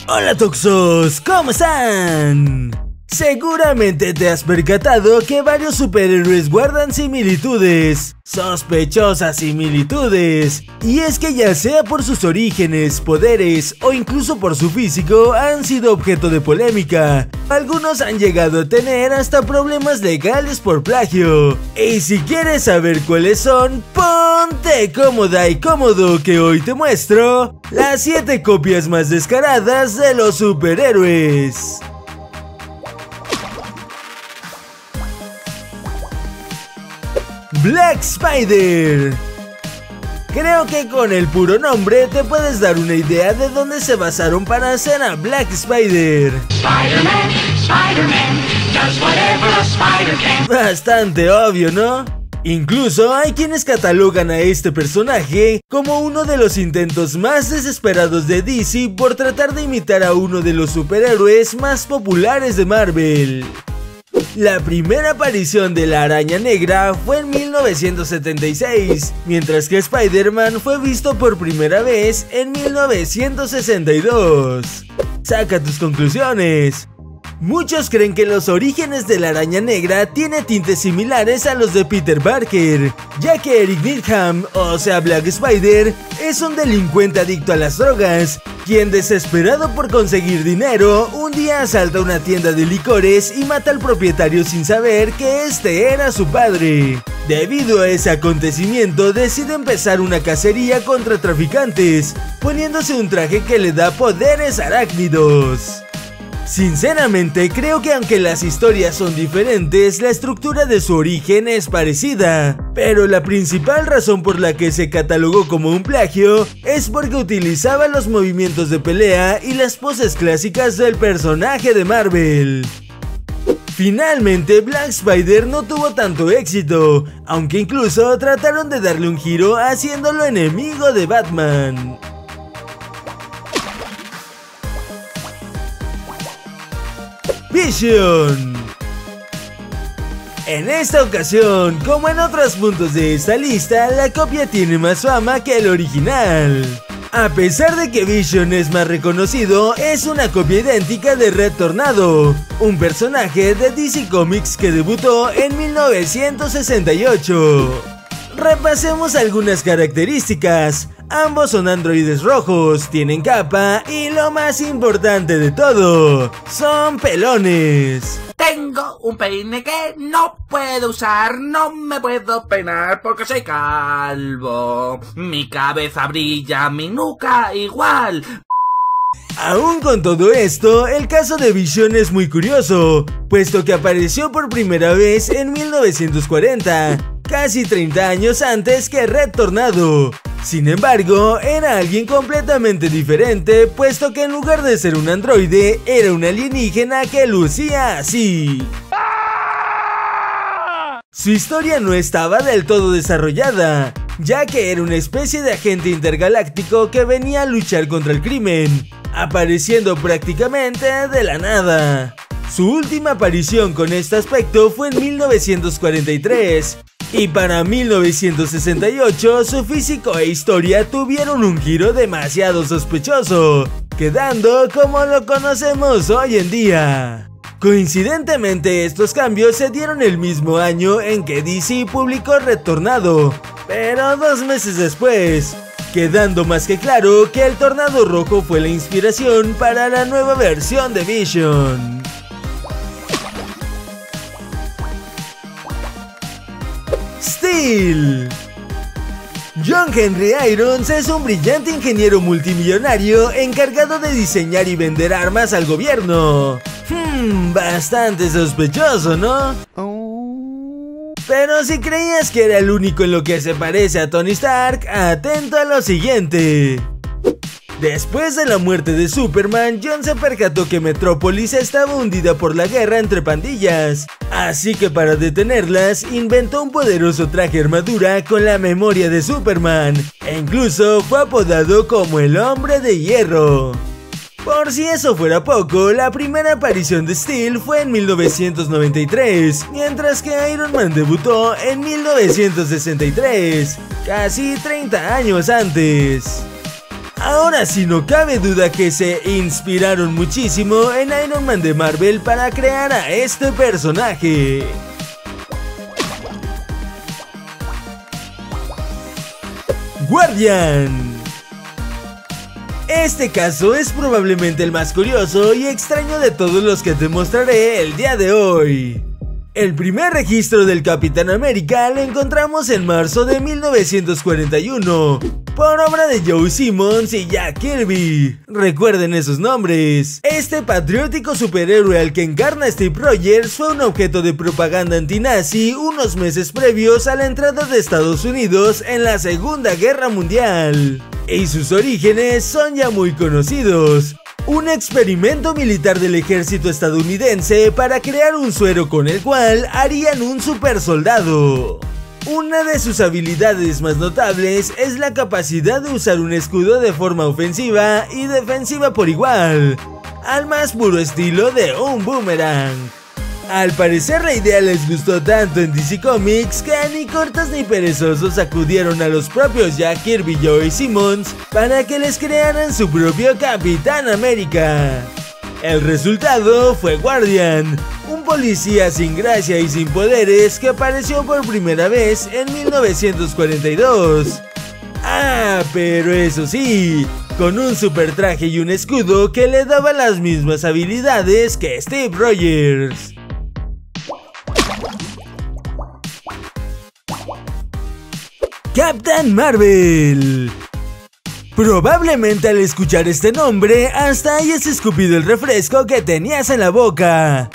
Hola Toxos, ¿cómo están? Seguramente te has percatado que varios superhéroes guardan similitudes, sospechosas similitudes, y es que ya sea por sus orígenes, poderes o incluso por su físico han sido objeto de polémica. Algunos han llegado a tener hasta problemas legales por plagio. Y si quieres saber cuáles son, ponte cómoda y cómodo que hoy te muestro las 7 copias más descaradas de los superhéroes. Black Spider. Creo que con el puro nombre te puedes dar una idea de dónde se basaron para hacer a Black Spider. Spider-Man does whatever a spider can. Bastante obvio, ¿no? Incluso hay quienes catalogan a este personaje como uno de los intentos más desesperados de DC por tratar de imitar a uno de los superhéroes más populares de Marvel. La primera aparición de la Araña Negra fue en 1976, mientras que Spider-Man fue visto por primera vez en 1962. Saca tus conclusiones. Muchos creen que los orígenes de la Araña Negra tienen tintes similares a los de Peter Parker, ya que Eric Needham, o sea Black Spider, es un delincuente adicto a las drogas, quien desesperado por conseguir dinero, un día asalta una tienda de licores y mata al propietario sin saber que este era su padre. Debido a ese acontecimiento decide empezar una cacería contra traficantes, poniéndose un traje que le da poderes arácnidos. Sinceramente creo que aunque las historias son diferentes, la estructura de su origen es parecida, pero la principal razón por la que se catalogó como un plagio es porque utilizaba los movimientos de pelea y las poses clásicas del personaje de Marvel. Finalmente, Black Spider no tuvo tanto éxito, aunque incluso trataron de darle un giro haciéndolo enemigo de Batman. Vision. En esta ocasión, como en otros puntos de esta lista, la copia tiene más fama que el original. A pesar de que Vision es más reconocido, es una copia idéntica de Red Tornado, un personaje de DC Comics que debutó en 1968. Repasemos algunas características. Ambos son androides rojos, tienen capa y lo más importante de todo, son pelones. Tengo un peine que no puedo usar, no me puedo peinar porque soy calvo. Mi cabeza brilla, mi nuca igual. Aún con todo esto, el caso de Vision es muy curioso, puesto que apareció por primera vez en 1940, casi 30 años antes que Red Tornado. Sin embargo, era alguien completamente diferente, puesto que en lugar de ser un androide, era un alienígena que lucía así. Su historia no estaba del todo desarrollada, ya que era una especie de agente intergaláctico que venía a luchar contra el crimen, apareciendo prácticamente de la nada. Su última aparición con este aspecto fue en 1943, y para 1968 su físico e historia tuvieron un giro demasiado sospechoso, quedando como lo conocemos hoy en día. Coincidentemente, estos cambios se dieron el mismo año en que DC publicó Red Tornado, pero 2 meses después, quedando más que claro que el Tornado Rojo fue la inspiración para la nueva versión de Vision. Steel. John Henry Irons es un brillante ingeniero multimillonario encargado de diseñar y vender armas al gobierno. Bastante sospechoso, ¿no? Pero si creías que era el único en lo que se parece a Tony Stark, atento a lo siguiente. Después de la muerte de Superman, John se percató que Metrópolis estaba hundida por la guerra entre pandillas. Así que para detenerlas, inventó un poderoso traje armadura con la memoria de Superman, e incluso fue apodado como el Hombre de Hierro. Por si eso fuera poco, la primera aparición de Steel fue en 1993, mientras que Iron Man debutó en 1963, casi 30 años antes. Ahora sí, no cabe duda que se inspiraron muchísimo en Iron Man de Marvel para crear a este personaje. Guardian. Este caso es probablemente el más curioso y extraño de todos los que te mostraré el día de hoy. El primer registro del Capitán América lo encontramos en marzo de 1941, por obra de Joe Simmons y Jack Kirby. Recuerden esos nombres. Este patriótico superhéroe al que encarna Steve Rogers fue un objeto de propaganda antinazi unos meses previos a la entrada de Estados Unidos en la Segunda Guerra Mundial. Y sus orígenes son ya muy conocidos. Un experimento militar del ejército estadounidense para crear un suero con el cual harían un supersoldado. Una de sus habilidades más notables es la capacidad de usar un escudo de forma ofensiva y defensiva por igual, al más puro estilo de un boomerang. Al parecer la idea les gustó tanto en DC Comics que ni cortos ni perezosos acudieron a los propios Jack Kirby y Joe Simmons para que les crearan su propio Capitán América. El resultado fue Guardian, un policía sin gracia y sin poderes que apareció por primera vez en 1942. Pero eso sí, con un super traje y un escudo que le daba las mismas habilidades que Steve Rogers. Captain Marvel. Probablemente al escuchar este nombre hasta hayas escupido el refresco que tenías en la boca.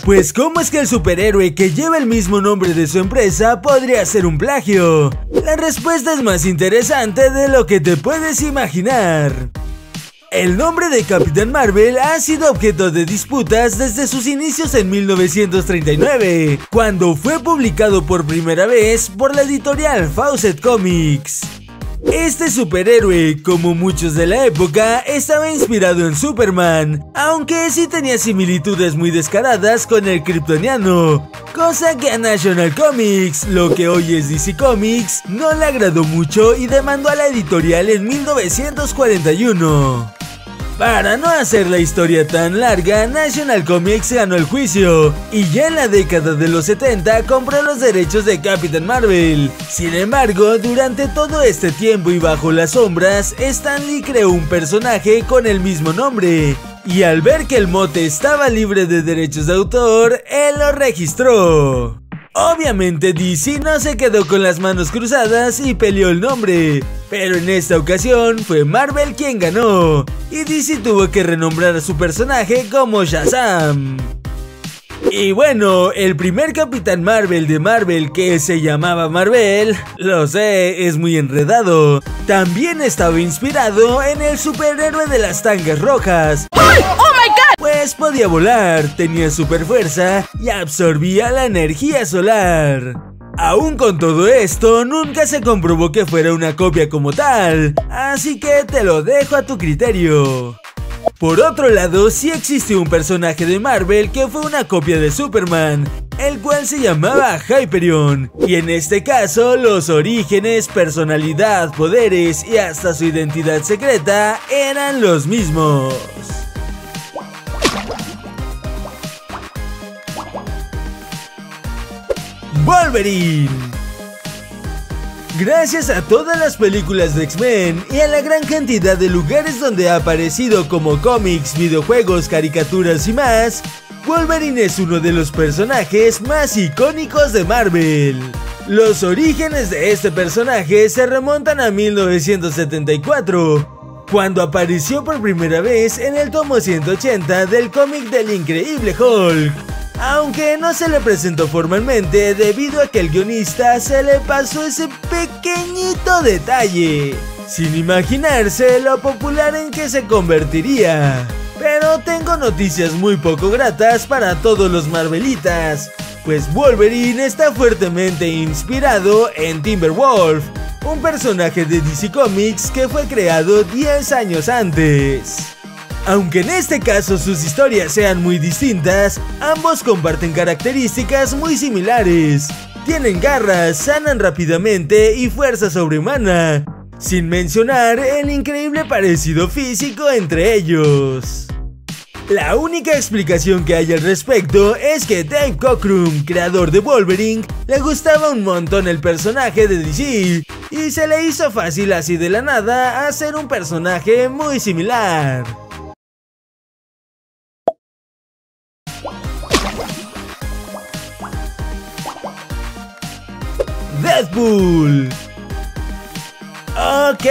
Pues ¿cómo es que el superhéroe que lleva el mismo nombre de su empresa podría ser un plagio? La respuesta es más interesante de lo que te puedes imaginar. El nombre de Capitán Marvel ha sido objeto de disputas desde sus inicios en 1939, cuando fue publicado por primera vez por la editorial Fawcett Comics. Este superhéroe, como muchos de la época, estaba inspirado en Superman, aunque sí tenía similitudes muy descaradas con el kryptoniano, cosa que a National Comics, lo que hoy es DC Comics, no le agradó mucho y demandó a la editorial en 1941. Para no hacer la historia tan larga, National Comics ganó el juicio y ya en la década de los 70 compró los derechos de Capitán Marvel. Sin embargo, durante todo este tiempo y bajo las sombras, Stan Lee creó un personaje con el mismo nombre. Y al ver que el mote estaba libre de derechos de autor, él lo registró. Obviamente DC no se quedó con las manos cruzadas y peleó el nombre, pero en esta ocasión fue Marvel quien ganó, y DC tuvo que renombrar a su personaje como Shazam. Y bueno, el primer Capitán Marvel de Marvel que se llamaba Marvel, lo sé, es muy enredado, también estaba inspirado en el superhéroe de las tangas rojas. Pues podía volar, tenía super fuerza y absorbía la energía solar. Aún con todo esto, nunca se comprobó que fuera una copia como tal, así que te lo dejo a tu criterio. Por otro lado, sí existió un personaje de Marvel que fue una copia de Superman, el cual se llamaba Hyperion, y en este caso los orígenes, personalidad, poderes y hasta su identidad secreta eran los mismos. Wolverine. Gracias a todas las películas de X-Men y a la gran cantidad de lugares donde ha aparecido como cómics, videojuegos, caricaturas y más, Wolverine es uno de los personajes más icónicos de Marvel. Los orígenes de este personaje se remontan a 1974, cuando apareció por primera vez en el tomo 180 del cómic del Increíble Hulk. Aunque no se le presentó formalmente debido a que el guionista se le pasó ese pequeñito detalle, sin imaginarse lo popular en que se convertiría. Pero tengo noticias muy poco gratas para todos los Marvelitas, pues Wolverine está fuertemente inspirado en Timberwolf, un personaje de DC Comics que fue creado 10 años antes. Aunque en este caso sus historias sean muy distintas, ambos comparten características muy similares. Tienen garras, sanan rápidamente y fuerza sobrehumana, sin mencionar el increíble parecido físico entre ellos. La única explicación que hay al respecto es que Dave Cockrum, creador de Wolverine, le gustaba un montón el personaje de DC y se le hizo fácil así de la nada hacer un personaje muy similar. Deadpool. Ok,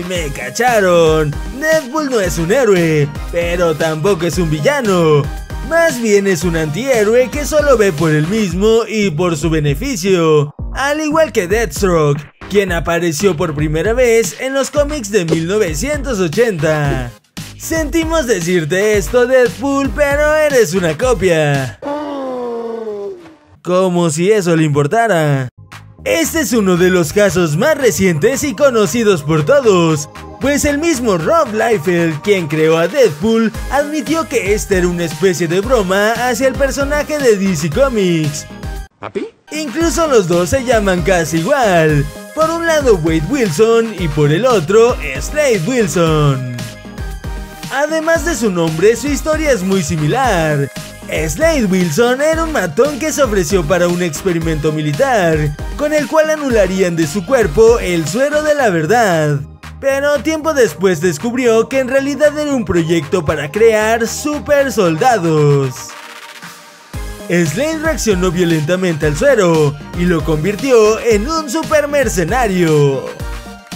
me cacharon. Deadpool no es un héroe, pero tampoco es un villano. Más bien es un antihéroe que solo ve por él mismo y por su beneficio. Al igual que Deathstroke, quien apareció por primera vez en los cómics de 1980. Sentimos decirte esto, Deadpool, pero eres una copia. Como si eso le importara. Este es uno de los casos más recientes y conocidos por todos, pues el mismo Rob Liefeld, quien creó a Deadpool, admitió que esta era una especie de broma hacia el personaje de DC Comics. ¿Papi? Incluso los dos se llaman casi igual, por un lado Wade Wilson y por el otro Slade Wilson. Además de su nombre, su historia es muy similar. Slade Wilson era un matón que se ofreció para un experimento militar, con el cual anularían de su cuerpo el suero de la verdad. Pero tiempo después descubrió que en realidad era un proyecto para crear super soldados. Slade reaccionó violentamente al suero y lo convirtió en un super mercenario.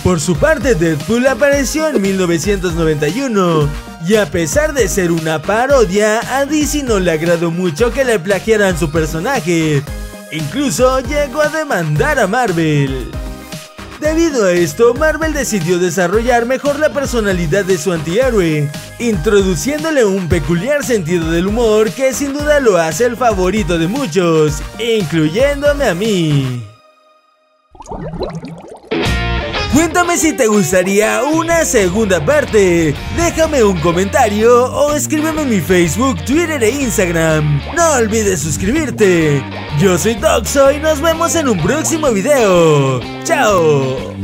Por su parte, Deadpool apareció en 1991 y a pesar de ser una parodia, a DC no le agradó mucho que le plagiaran su personaje. Incluso llegó a demandar a Marvel. Debido a esto, Marvel decidió desarrollar mejor la personalidad de su antihéroe, introduciéndole un peculiar sentido del humor que sin duda lo hace el favorito de muchos, incluyéndome a mí. Cuéntame si te gustaría una segunda parte. Déjame un comentario o escríbeme en mi Facebook, Twitter e Instagram. No olvides suscribirte. Yo soy Doxo y nos vemos en un próximo video. ¡Chao!